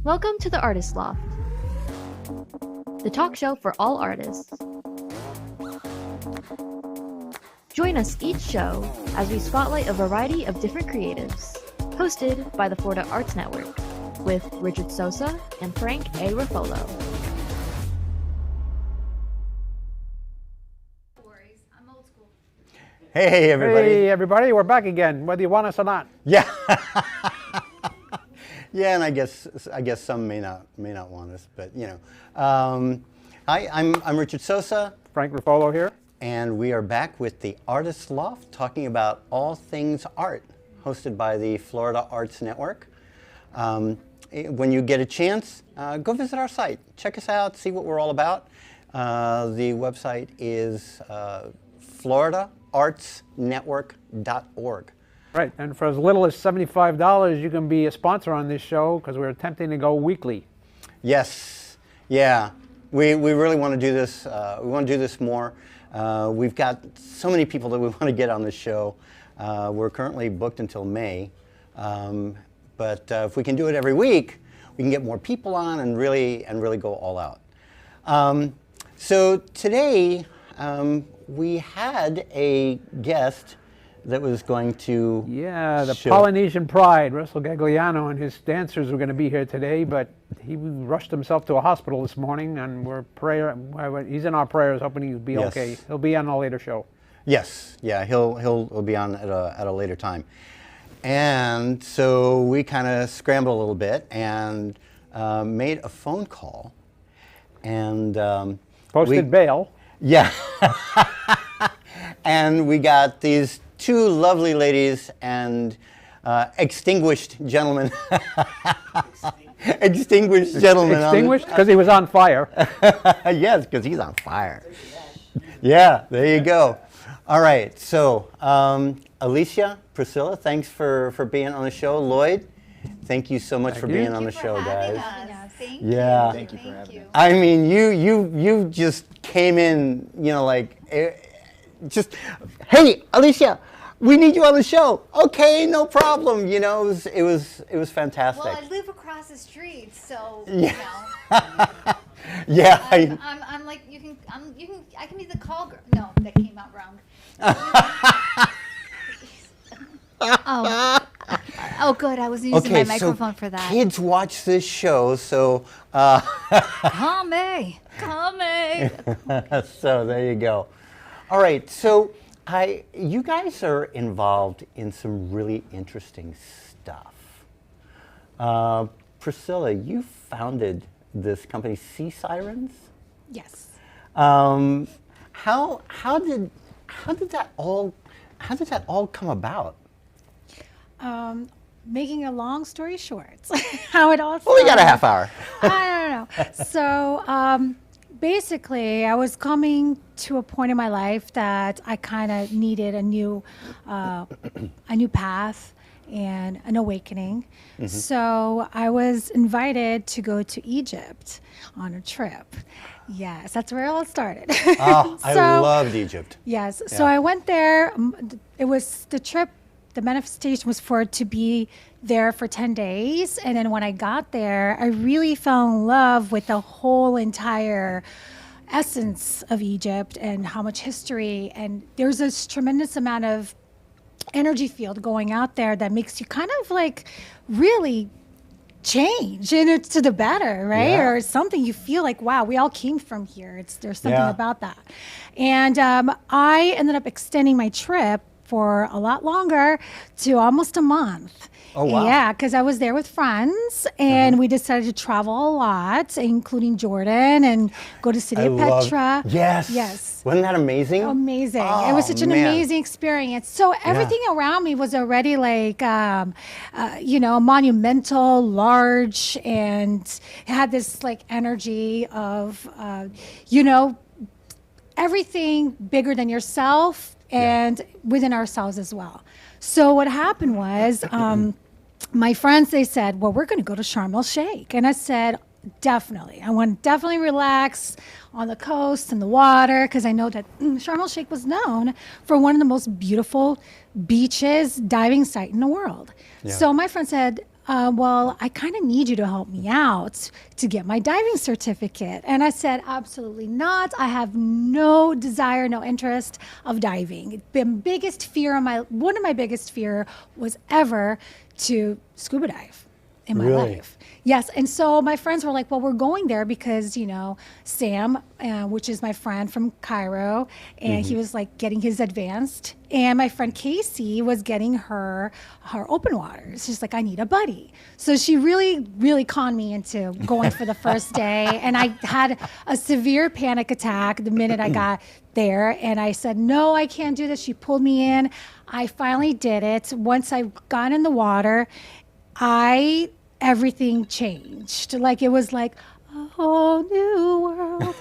Welcome to the Artist Loft, the talk show for all artists. Join us each show as we spotlight a variety of different creatives, hosted by the Florida Arts Network, with Richard Sosa and Frank A. Ruffolo. Hey, everybody. Hey, everybody. We're back again, whether you want us or not. Yeah. Yeah, and I guess some may not want us, but you know. Hi, I'm Richard Sosa. Frank Ruffolo here. And we are back with the Artist Loft, talking about all things art, hosted by the Florida Arts Network. When you get a chance, go visit our site. Check us out, see what we're all about. The website is floridaartsnetwork.org. Right, and for as little as $75, you can be a sponsor on this show because we're attempting to go weekly. Yes, yeah, we really want to do this. We want to do this more. We've got so many people that we want to get on this show. We're currently booked until May, but if we can do it every week, we can get more people on and really go all out. So today we had a guest that was going to the Polynesian Pride, Russell Gagliano, and his dancers were going to be here today, but he rushed himself to a hospital this morning, and he's in our prayers, hoping he'll be okay. He'll be on a later show. Yes, yeah, he'll be on at a later time. And so we kind of scrambled a little bit and made a phone call and posted bail. Yeah. And we got these two lovely ladies and extinguished gentlemen. Extinguished gentlemen. Extinguished? Because he was on fire. Yes, because he's on fire. Yeah, there you go. All right, so Alicia, Priscilla, thanks for being on the show. Lloyd, thank you so much for being on the show, guys. Thank Yeah. you. Thank you for having us. I mean, you just came in, you know, like just, hey, Alicia, we need you on the show. Okay, no problem. You know, it was fantastic. Well, I live across the street, so Yeah. you know. Yeah. I'm like I can be the call girl. No, that came out wrong. Oh, good. I was using my microphone for that. Kids watch this show, so. Call me. So there you go. All right, so you guys are involved in some really interesting stuff. Priscilla, you founded this company, Sea Sirens? Yes. How did that all come about? Making a long story short, how it all started. Well, we got a half hour. I don't know. So basically, I was coming to a point in my life that I kind of needed a new path and an awakening. Mm-hmm. So I was invited to go to Egypt on a trip. Yes, that's where it all started. Oh, I loved Egypt. Yes. Yeah. So I went there. It was the trip. The manifestation was for it to be there for 10 days. And then when I got there, I really fell in love with the whole entire essence of Egypt and how much history. And there's this tremendous amount of energy field going out there that makes you kind of like really change, and it's to the better, right? Yeah. Or something you feel like, wow, we all came from here. There's something Yeah. about that. And I ended up extending my trip for a lot longer to almost a month. Oh, wow. Yeah, because I was there with friends, and we decided to travel a lot, including Jordan, and go to city of Petra. Yes. Yes. Wasn't that amazing? Amazing. Oh, it was such an man. amazing experience. So everything around me was already like, monumental, large, and it had this like energy of, everything bigger than yourself and within ourselves as well. So what happened was, my friends, they said, well, we're going to go to Sharm el-Sheikh. And I said, definitely. I want to definitely relax on the coast and the water, because I know that Sharm el-Sheikh was known for one of the most beautiful beaches, diving site in the world. Yeah. So my friend said, well, I kind of need you to help me out to get my diving certificate. And I said, absolutely not. I have no desire, no interest of diving. The biggest fear one of my biggest fear was ever to scuba dive in my Really? life. Yes, and so my friends were like, well, we're going there because, Sam, which is my friend from Cairo, and he was like getting his advanced, and my friend Casey was getting her open water. She's like, I need a buddy. So she really, really conned me into going for the first day, and I had a severe panic attack the minute I got there, and I said, no, I can't do this. She pulled me in. I finally did it. Once I got in the water, everything changed. Like it was like a whole new world,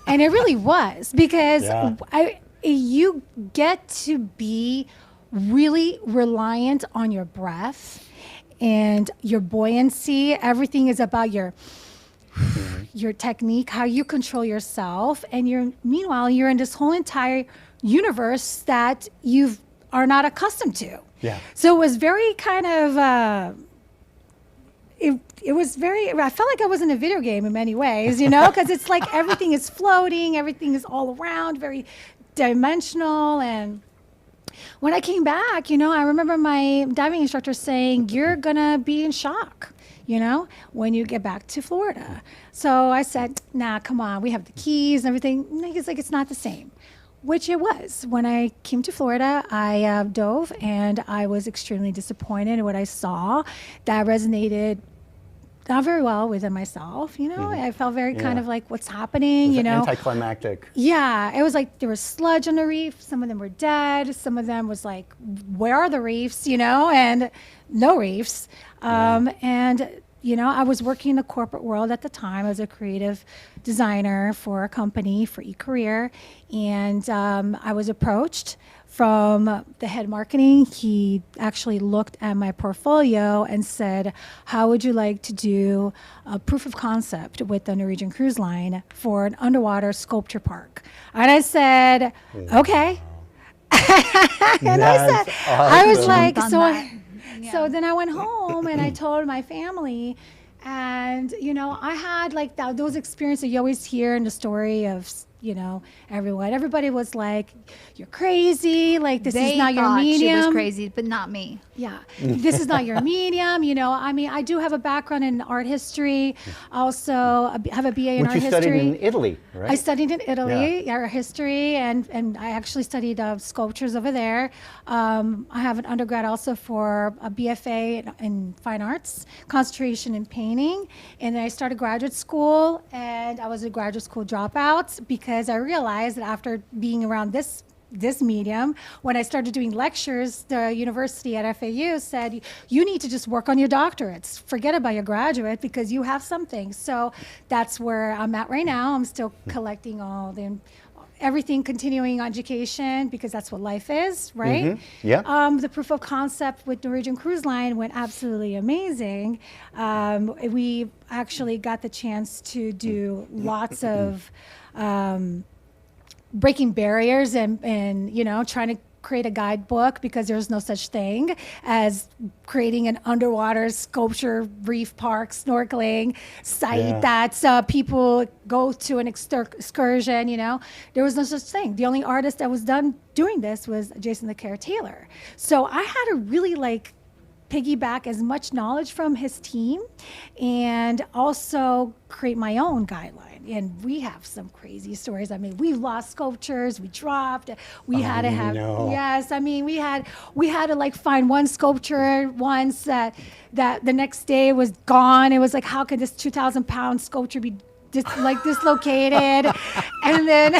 And it really was because you get to be really reliant on your breath and your buoyancy. Everything is about your technique, how you control yourself, and meanwhile you're in this whole entire universe that you are not accustomed to. Yeah. So it was very kind of it was very, I felt like I was in a video game in many ways, because it's like everything is floating, everything is all around, very dimensional. And when I came back, I remember my diving instructor saying, you're going to be in shock, when you get back to Florida. So I said, nah, come on, we have the keys and everything. And he's like, it's not the same. Which it was. When I came to Florida, I dove, and I was extremely disappointed in what I saw. That resonated not very well within myself. I felt very kind of like, what's happening? Anticlimactic. Yeah, it was like there was sludge on the reef. Some of them were dead. Some of them was like, where are the reefs? And no reefs. And I was working in the corporate world at the time. I was a creative designer for a company, for eCareer, and I was approached from the head marketing. He actually looked at my portfolio and said, how would you like to do a proof of concept with the Norwegian Cruise Line for an underwater sculpture park? And I said, okay. And I was like, so then I went home and I told my family, and I had like those experiences you always hear in the story of everybody was like, you're crazy, like this is not your medium. She was crazy, but not me. Yeah, this is not your medium. I mean, I do have a background in art history. Also, I have a BA in art history. Which you studied in Italy, right? I studied in Italy, art history, and I actually studied sculptures over there. I have an undergrad also for a BFA in fine arts, concentration in painting. And then I started graduate school, and I was a graduate school dropout because I realized that after being around this medium, when I started doing lectures, the university at FAU said, you need to just work on your doctorates. Forget about your graduate because you have something. So that's where I'm at right now. I'm still collecting everything, continuing education, because that's what life is, right? Mm-hmm. Yeah. The proof of concept with Norwegian Cruise Line went absolutely amazing. We actually got the chance to do lots of breaking barriers and trying to create a guidebook, because there's no such thing as creating an underwater sculpture reef park snorkeling site that people go to an excursion. There was no such thing. The only artist that was done doing this was Jason the Care Taylor. So I had to really piggyback as much knowledge from his team and also create my own guideline. And we have some crazy stories. I mean, we lost sculptures, we dropped, we had to have, yes, I mean, we had to find one sculpture once that the next day was gone. It was like, how could this 2,000-pound sculpture be dislocated? and then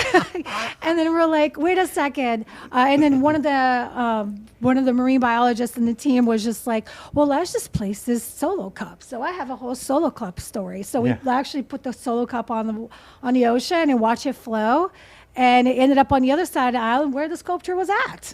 we're like, wait a second. And then one of the marine biologists in the team was just like, well, let's just place this solo cup. So I have a whole solo cup story. So we actually put the solo cup on the ocean and watch it flow. And it ended up on the other side of the island where the sculpture was at.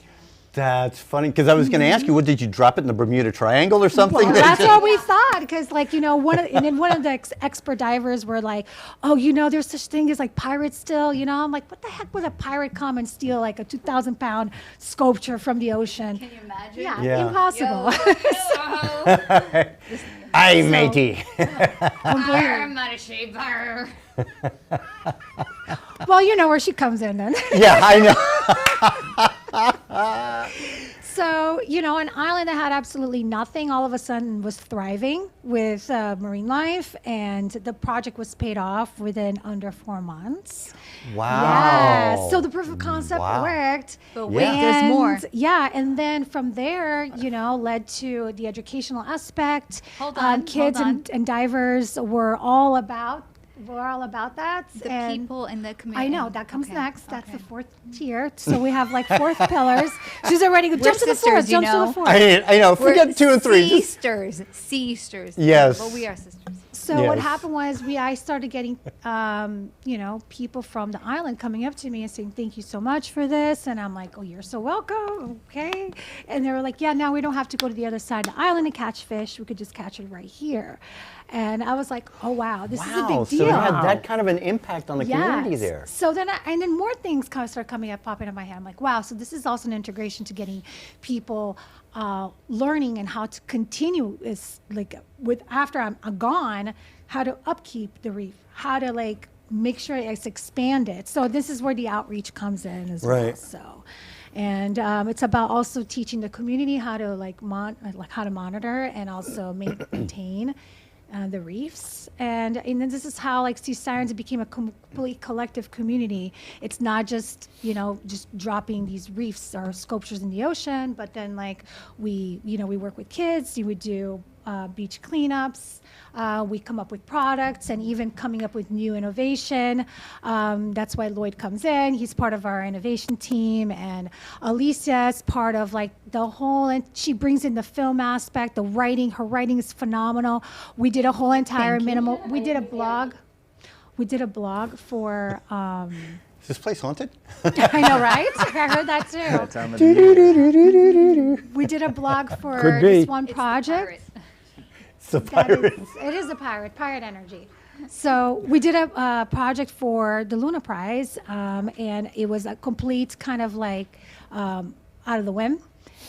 That's funny, because I was going to ask you, what did you drop it in the Bermuda Triangle or something? Well, that's what we thought, because like, you know, and then one of the expert divers were like, oh, you know, there's such thing as like pirates still, you know. I'm like, what the heck would a pirate come and steal like a 2,000-pound sculpture from the ocean? Can you imagine? Yeah. Impossible. Aye, matey. I'm not a shaper. Well, you know where she comes in then. Yeah, I know. So, you know, an island that had absolutely nothing all of a sudden was thriving with marine life, and the project was paid off within under 4 months. Wow. Yeah. So the proof of concept worked. But wait, there's more. Yeah, and then from there, you know, led to the educational aspect. Hold on, kids hold on. And divers were all about that. The and people in the community. I know that comes Okay, next. That's okay. the 4th tier. So we have like 4th pillars. She's already jumps to the 4th. sisters, you Jumps to know. the 4th. I know. We're Forget 2 and 3. Sisters. Sisters. Yes. But we are sisters. So what Yes. happened was I started getting, you know, people from the island coming up to me and saying, thank you so much for this. And I'm like, oh, you're so welcome. Okay. And they were like, yeah, now we don't have to go to the other side of the island and catch fish. We could just catch it right here. And I was like, oh, wow, this is a big deal. So it had that kind of an impact on the community Yes. there. So then, and then more things kind of start coming up, popping in my head. I'm like, wow. So this is also an integration to getting people learning and how to continue is like with after I'm gone, how to upkeep the reef, how to like make sure it's expanded. So this is where the outreach comes in as well. Right. So. And it's about also teaching the community how to how to monitor and also maintain the reefs. And then this is how like Sea Sirens became a complete collective community. It's not just, you know, just dropping these reefs or sculptures in the ocean, but then like we work with kids, we would do beach cleanups. We come up with products and even coming up with new innovation. That's why Lloyd comes in. He's part of our innovation team, and Alicia is part of like the whole, and she brings in the film aspect, the writing. Her writing is phenomenal. We did a whole entire minimal. We did a blog. We did a blog for. Is this place haunted? I know, right? I heard that too. That time of the year. We did a blog for Could be. this one project. It's the That pirate. it is a pirate energy. So we did a project for the Luna Prize, and it was a complete kind of like out of the whim.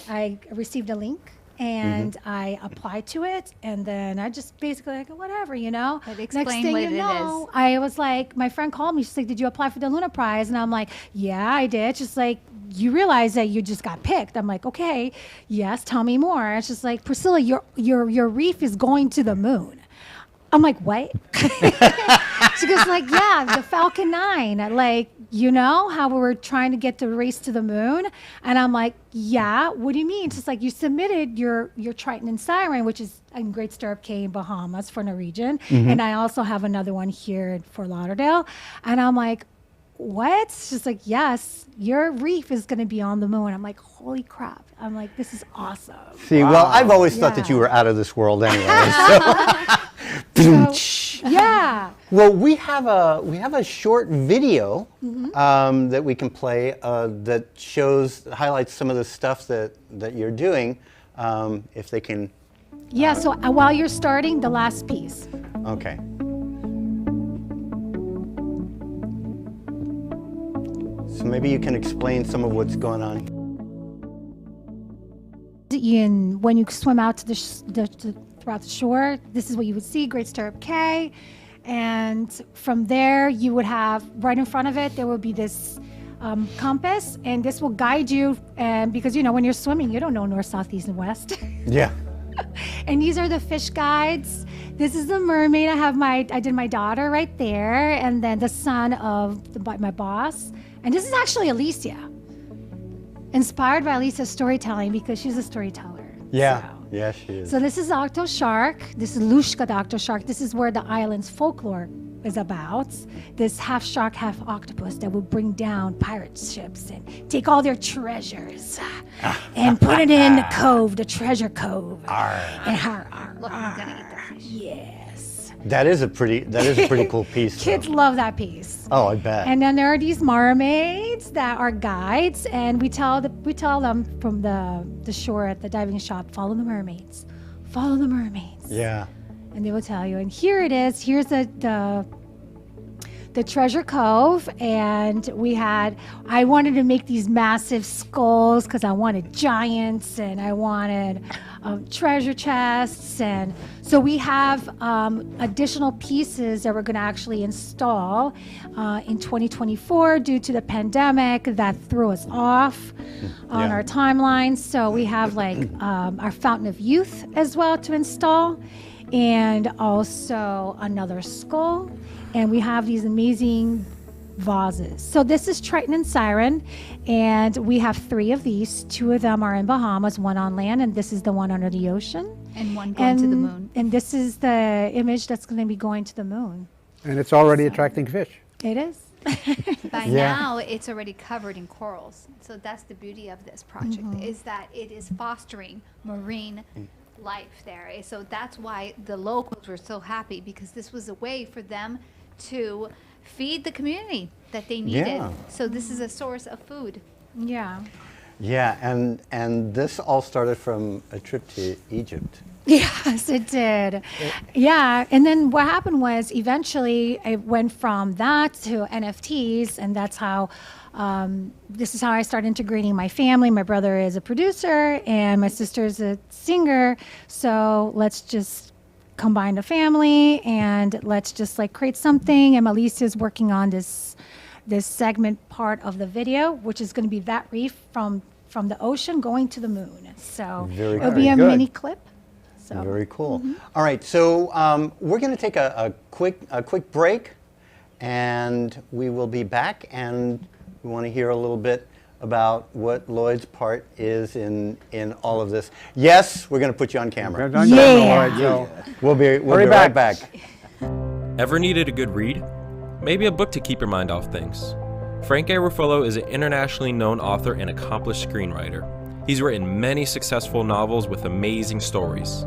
I received a link, and I applied to it, and then I just basically like whatever, you know. But Next explain thing what you it know, is. I was like, my friend called me. She's like, "Did you apply for the Luna Prize?" And I'm like, "Yeah, I did." She's like, "You realize that you just got picked?" I'm like, "Okay, yes, tell me more." And she's like, "Priscilla, your reef is going to the moon." I'm like, "What?" She goes like, "Yeah, the Falcon 9, like, you know how we were trying to get the race to the moon?" And I'm like, "Yeah, what do you mean?" She's like, "You submitted your Triton and Siren, which is in Great Stirrup Cay in Bahamas for Norwegian, and I also have another one here in Fort Lauderdale." And I'm like, "What?" She's like, "Yes, your reef is going to be on the moon." I'm like, "Holy crap." I'm like, "This is awesome." See, well, I've always thought that you Yeah. were out of this world anyway. So, yeah. Well, we have a short video that we can play that highlights some of the stuff that you're doing. If they can, Yeah, so while you're starting, the last piece. okay. So maybe you can explain some of what's going on. When you swim out to throughout the shore, this is what you would see, Great Stirrup Cay. And from there, you would have, right in front of it, there would be this compass, and this will guide you. And because, you know, when you're swimming, you don't know north, south, east, and west. Yeah. And these are the fish guides. This is the mermaid. I did my daughter right there, and then the son of my boss. And this is actually Alicia, inspired by Alicia's storytelling because she's a storyteller. Yeah. So. Yeah, she is. So this is Octo Shark. This is Lushka the Octo Shark. This is where the island's folklore is about. This half shark, half octopus that will bring down pirate ships and take all their treasures and put it in the cove, the treasure cove. And Look, I'm gonna eat the fish. yes. That is a pretty cool piece. Kids though. love that piece. Oh, I bet. And then there are these mermaids that are guides, and we tell them from the shore at the diving shop, follow the mermaids, follow the mermaids. Yeah. And they will tell you. And here it is. Here's the treasure cove, and I wanted to make these massive skulls because I wanted giants and I wanted treasure chests, and so we have additional pieces that we're going to actually install in 2024 due to the pandemic that threw us off on our timeline. So we have like our Fountain of Youth as well to install, and also another skull. And we have these amazing vases. So this is Triton and Siren, and we have 3 of these. 2 of them are in Bahamas, 1 on land, and this is the one under the ocean. And one going to the moon. And this is the image that's going to be going to the moon. And it's already attracting fish. It is. By now, it's already covered in corals. So that's the beauty of this project, is that it is fostering marine life there. So that's why the locals were so happy, because this was a way for them to feed the community that they needed. Yeah. So this is a source of food. Yeah. Yeah, and this all started from a trip to Egypt. Yes, it did. Yeah, and then what happened was eventually it went from that to NFTs, and that's how this is how I started integrating my family. My brother is a producer and my sister is a singer, so let's just combine the family and let's just like create something. And Alicia is working on this segment part of the video, which is going to be that reef from the ocean going to the moon. So Very it'll be a good. mini clip. So Very cool. All right, so we're going to take a quick break, and we will be back, and we want to hear a little bit about what Lloyd's part is in all of this. Yes, we're going to put you on camera. We'll be right back. Ever needed a good read? Maybe a book to keep your mind off things. Frank A. Ruffalo is an internationally known author and accomplished screenwriter. He's written many successful novels with amazing stories.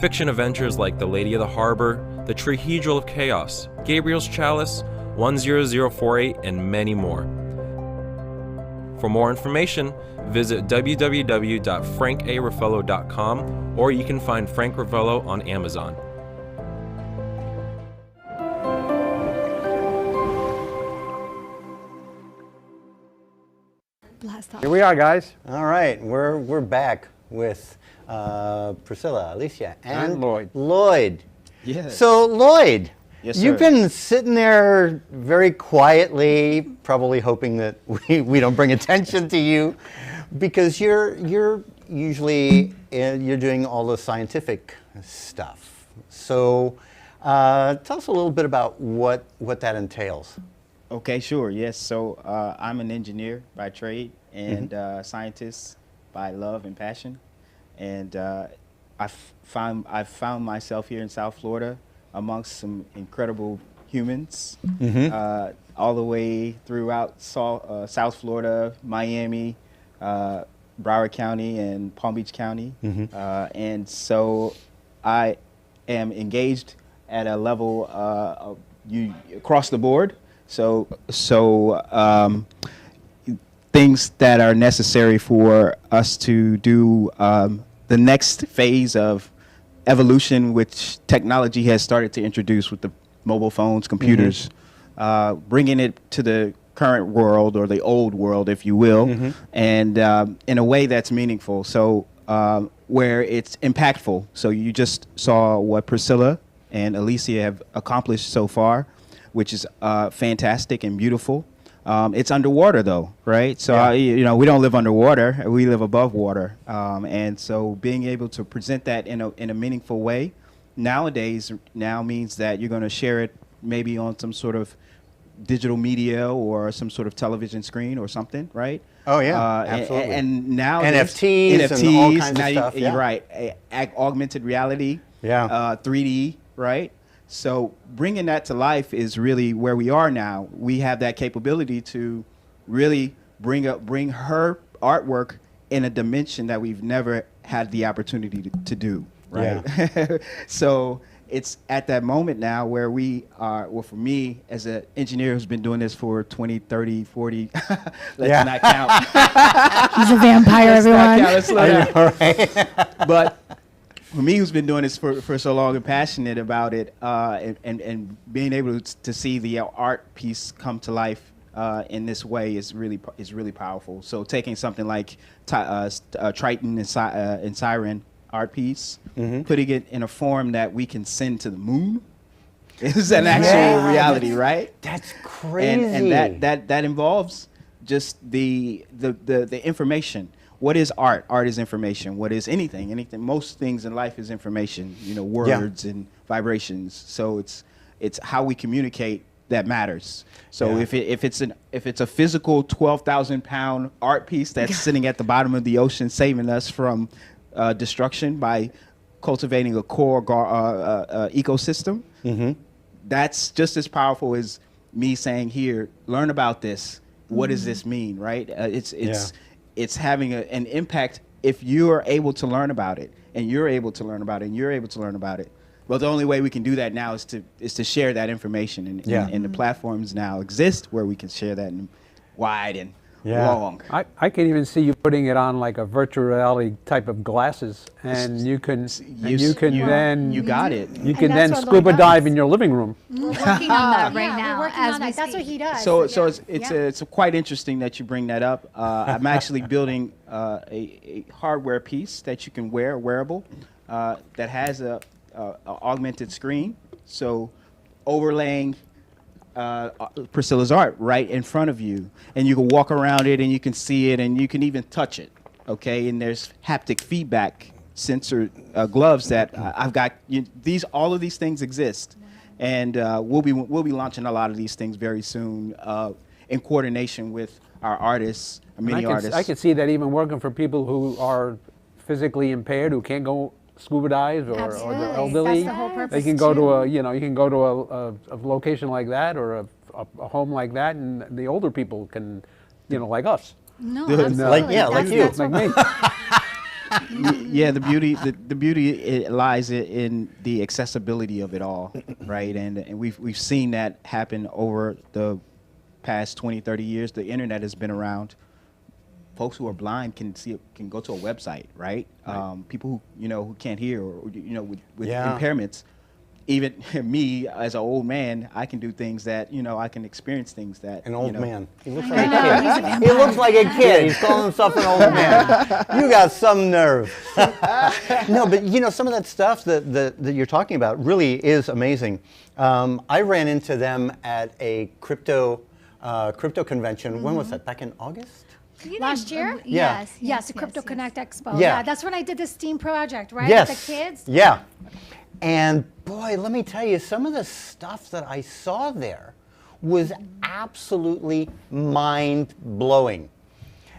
Fiction adventures like The Lady of the Harbor, The Trihedral of Chaos, Gabriel's Chalice, 10048, and many more. For more information, visit www.frankaruffalo.com, or you can find Frank Ruffalo on Amazon. Blast off. Here we are, guys. All right, we're back with Priscilla, Alicia, and Lloyd. Yeah. So Lloyd, Yes, you've sir. been sitting there very quietly, probably hoping that we don't bring attention to you, because you're usually you're doing all the scientific stuff. So tell us a little bit about what that entails. Okay, sure. Yes. So I'm an engineer by trade and scientist by love and passion. And I've found myself here in South Florida amongst some incredible humans, all the way throughout South Florida, Miami, Broward County, and Palm Beach County. And so I am engaged at a level across the board. So things that are necessary for us to do the next phase of evolution, which technology has started to introduce with the mobile phones, computers, bringing it to the current world, or the old world, if you will, and in a way that's meaningful. So where it's impactful. So you just saw what Priscilla and Alicia have accomplished so far, which is fantastic and beautiful. It's underwater though, right? So we don't live underwater; we live above water. And so being able to present that in a meaningful way nowadays means that you're going to share it maybe on some sort of digital media or some sort of television screen or something, right? Oh yeah, absolutely. And now NFTs and all kinds now of stuff. You're right. Augmented reality. 3D, right? So bringing that to life is really where we are now. We have that capability to really bring her artwork in a dimension that we've never had the opportunity to do, right? Yeah. So it's at that moment now where we are, well, for me, as an engineer who's been doing this for 20, 30, 40, let's not count. He's a vampire, everyone. Let's not count, right? But for me, who's been doing this for so long and passionate about it, and being able to see the art piece come to life in this way is really powerful. So taking something like Triton and Siren art piece, putting it in a form that we can send to the moon is an actual reality, right? That's crazy. And that involves just the information. What is art? Art is information. What is anything? Most things in life is information, words and vibrations. So it's how we communicate that matters. So if it's a physical 12,000-pound art piece that's sitting at the bottom of the ocean, saving us from destruction by cultivating a core ecosystem, that's just as powerful as me saying, here, learn about this. What does this mean, right? It's having an impact if you are able to learn about it, and you're able to learn about it, and you're able to learn about it. Well, the only way we can do that now is to share that information, and the platforms now exist where we can share that wide and long. I can even see you putting it on like a virtual reality type of glasses, and you can then you got it. You can then scuba dive in your living room. We're working on that right now. We're working on that. That's what he does. So it's quite interesting that you bring that up. I'm actually building a hardware piece that you can wear, wearable, that has a augmented screen. So overlaying Priscilla's art right in front of you, and you can walk around it, and you can see it, and you can even touch it. Okay, and there's haptic feedback sensor gloves that I've got. All of these things exist, and we'll be launching a lot of these things very soon in coordination with our artists, many artists. I can see that even working for people who are physically impaired, who can't go scuba dive, or the elderly. That's the whole purpose. They can go to you can go to a location like that, or a home like that, and the older people can, like us. No, like you, like me. Yeah, the beauty lies in the accessibility of it all, right? And we've seen that happen over the past 20, 30 years. The internet has been around. Folks who are blind can go to a website, right? People who can't hear, or with impairments. Even me as an old man, I can do things that I can experience things that an old man. He looks like a kid. He looks like a kid. He's calling himself an old man. You got some nerve. No, but some of that stuff that you're talking about really is amazing. I ran into them at a crypto convention. When was that? Back in August? Last year? Yes, the Crypto Connect Expo. Yeah, that's when I did the STEAM project, right? Yes. With the kids? Yeah. And boy, let me tell you, some of the stuff that I saw there was absolutely mind-blowing.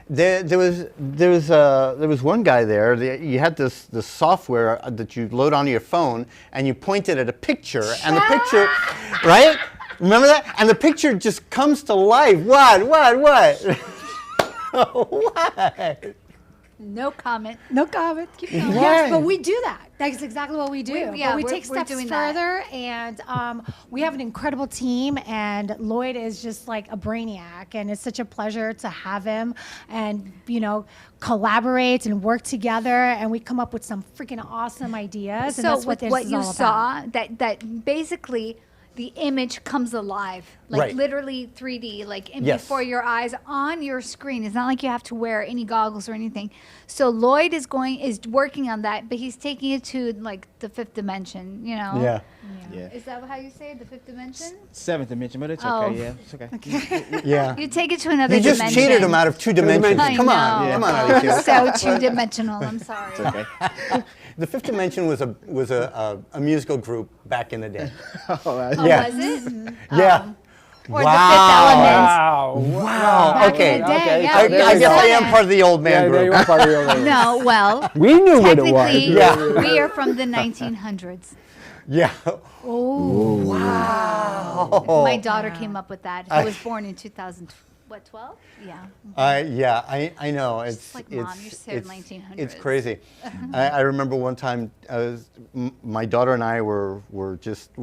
There was one guy there. You had this software that you load onto your phone, and you pointed at a picture, and the picture, right? Remember that? And the picture just comes to life. What? What? No comment. No comment. Keep going. Right. Yes, but we do that. That's exactly what we do. But we take steps further, and we have an incredible team, and Lloyd is just like a brainiac, and it's such a pleasure to have him and, collaborate and work together, and we come up with some freaking awesome ideas, and that's what this is all about. Saw, that basically the image comes alive, like literally 3D, like before your eyes on your screen. It's not like you have to wear any goggles or anything. So Lloyd is working on that, but he's taking it to like the fifth dimension, Yeah. Is that how you say it, the fifth dimension? Seventh dimension, but it's okay. Yeah, it's okay. Yeah. You take it to another You dimension. just cheated him out of 2 dimensions. Come on, Alicia. So 2-dimensional. I'm sorry. It's okay. The Fifth Dimension was a musical group back in the day. Was it? Yeah. or the Fifth Element. Wow. Back Okay. in the day, Okay. yeah, I There you guess go. I am part of the old man Yeah, group. you are part of the old No, well, We knew what it was. technically, Yeah. we are from the 1900s. Yeah. Oh, Wow. my daughter came up with that. He was born in 2012? Yeah. I know. It's like, Mom, you're so it's 1900s. It's crazy. I remember one time, my daughter and I were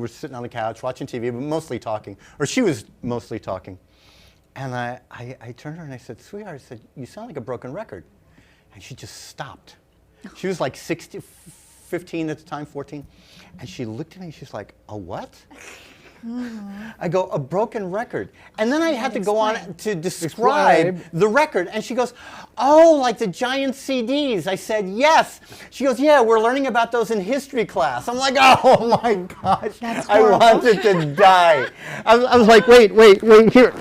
sitting on the couch watching TV, but mostly talking, or she was mostly talking. And I turned to her and I said, "Sweetheart," I said, "you sound like a broken record." And she just stopped. She was like 15 at the time, 14. And she looked at me and she's like, "A what?" I go, "A broken record." And then I had to go on to describe the record. And she goes, "Oh, like the giant CDs." I said, "Yes." She goes, "Yeah, we're learning about those in history class." I'm like, "Oh my gosh." I wanted to die. I was like, wait, here.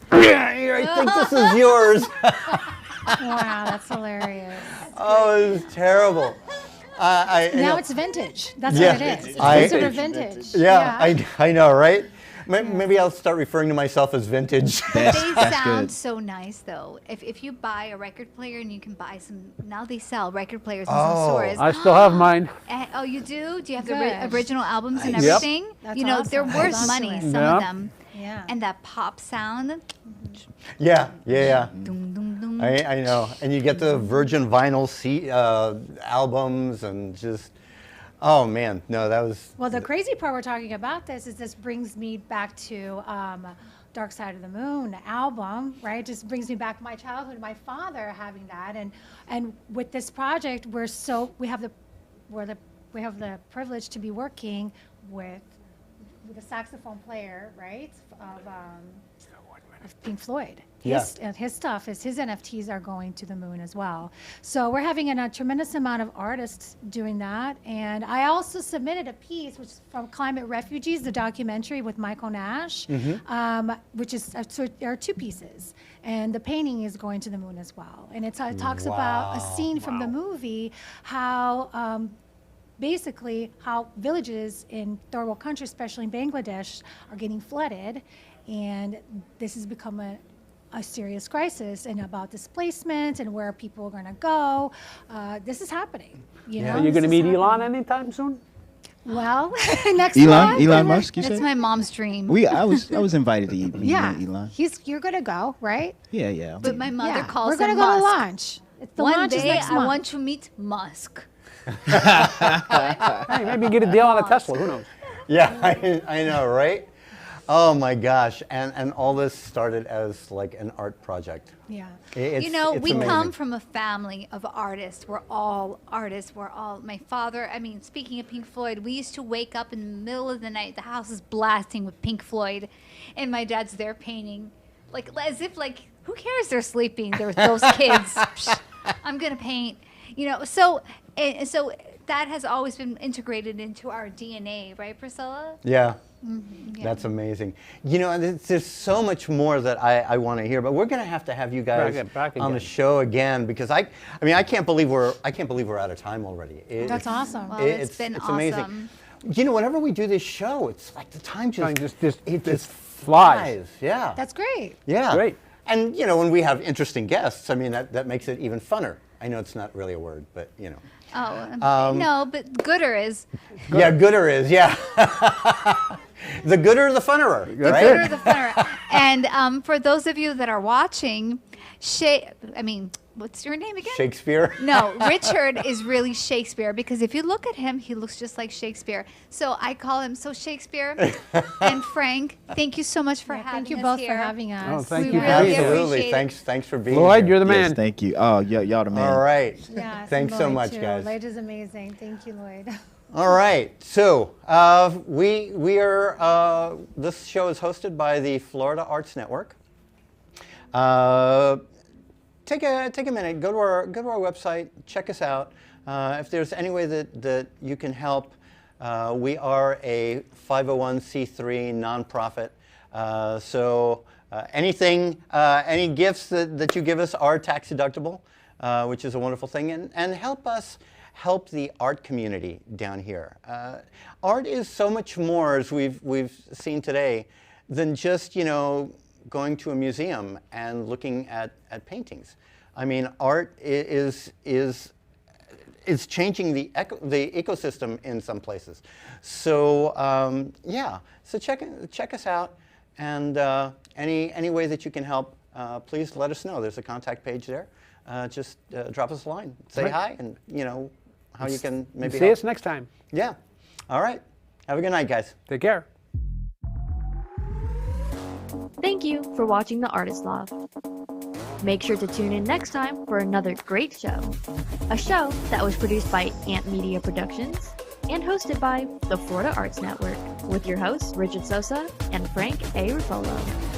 I think this is yours. Wow, that's hilarious. Oh, it was terrible. Now it's vintage. That's Yeah. what it is. It's I- considered vintage. Yeah, I know, right? Maybe I'll start referring to myself as vintage. They That's sound good. so nice, though. If you buy a record player and you can buy some, now they sell record players in some stores. I still have mine. Oh, you do? Do you have the Good. original albums and Nice. Yep. everything? That's You know, awesome. they're Hold worth on to money, it. some Yeah. of them. Yeah. And that pop sound. Yeah. Dum, dum, dum. I know. And you get the Virgin Vinyl albums and just, oh man, no, that was. Well, the crazy part we're talking about this is this brings me back to Dark Side of the Moon album, right? Just brings me back to my childhood, my father having that, and with this project, we have the privilege to be working with a saxophone player, right, of Pink Floyd. His stuff, his NFTs are going to the moon as well. So we're having a tremendous amount of artists doing that. And I also submitted a piece, which is from Climate Refugees, the documentary with Michael Nash, which is, so there are two pieces. And the painting is going to the moon as well. And it talks about a scene from the movie, how basically how villages in third world countries, especially in Bangladesh, are getting flooded. And this has become a serious crisis, and about displacement and where people are going to go. This is happening. You know, Are you going to this is meet Elon happening. anytime soon? Well, next month. Elon Musk, you That's said? my mom's dream. I was invited to meet Elon. You're going to go, right? Yeah. But my mother Yeah. calls We're him going to go to Musk. lunch. The One lunch is day next I month. want to meet Musk. Hey, maybe you get a deal on a Tesla. Who knows? Yeah, I know, right? Oh my gosh, and all this started as like an art project. Yeah. It's, You know, it's we amazing. come from a family of artists. We're all artists. My father, I mean, speaking of Pink Floyd, we used to wake up in the middle of the night, the house is blasting with Pink Floyd, and my dad's there painting. Like, as if, like, who cares they're sleeping? They're those kids. Psh, I'm going to paint. You know, so that has always been integrated into our DNA, right, Priscilla? Yeah. Yeah. That's amazing. You know, and there's so much more that I want to hear, but we're going to have you guys Back on the again. show again, because I mean I can't believe we're out of time already. That's awesome. Well, it's been amazing. awesome. You know, whenever we do this show, it's like the time just flies. Yeah. That's great. Yeah. Great. And you know, when we have interesting guests, I mean that makes it even funner. I know it's not really a word, but you know. Oh, no, but gooder is. Yeah, gooder is, yeah. The gooder, the funnerer, right? Gooder the funner. And for those of you that are watching, what's your name again? Shakespeare. No, Richard is really Shakespeare, because if you look at him, he looks just like Shakespeare. So I call him Shakespeare. And Frank, thank you so much for having us Thank you both here. for having us. Oh, thank We you for really being here. Absolutely. appreciate it. Thanks for being Lloyd, here. you're the man. Yes, thank you. Oh, y'all the man. All right. Yes, Thanks so Lloyd much, too. guys. Lloyd is amazing. Thank you, Lloyd. All right. So we are. This show is hosted by the Florida Arts Network. Take a minute. Go to our website. Check us out. If there's any way that you can help, we are a 501c3 nonprofit. So any gifts that you give us are tax deductible, which is a wonderful thing, and help us help the art community down here. Art is so much more, as we've seen today, than just, going to a museum and looking at paintings. I mean, art is changing the ecosystem in some places. So so check us out, and any way that you can help, please let us know. There's a contact page there. Just drop us a line, say hi, and how you can maybe see help. us next time. Yeah. All right. Have a good night, guys. Take care. Thank you for watching The Artist Loft. Make sure to tune in next time for another great show. A show that was produced by Ant Media Productions and hosted by the Florida Arts Network with your hosts Richard Sosa and Frank A. Ruffolo.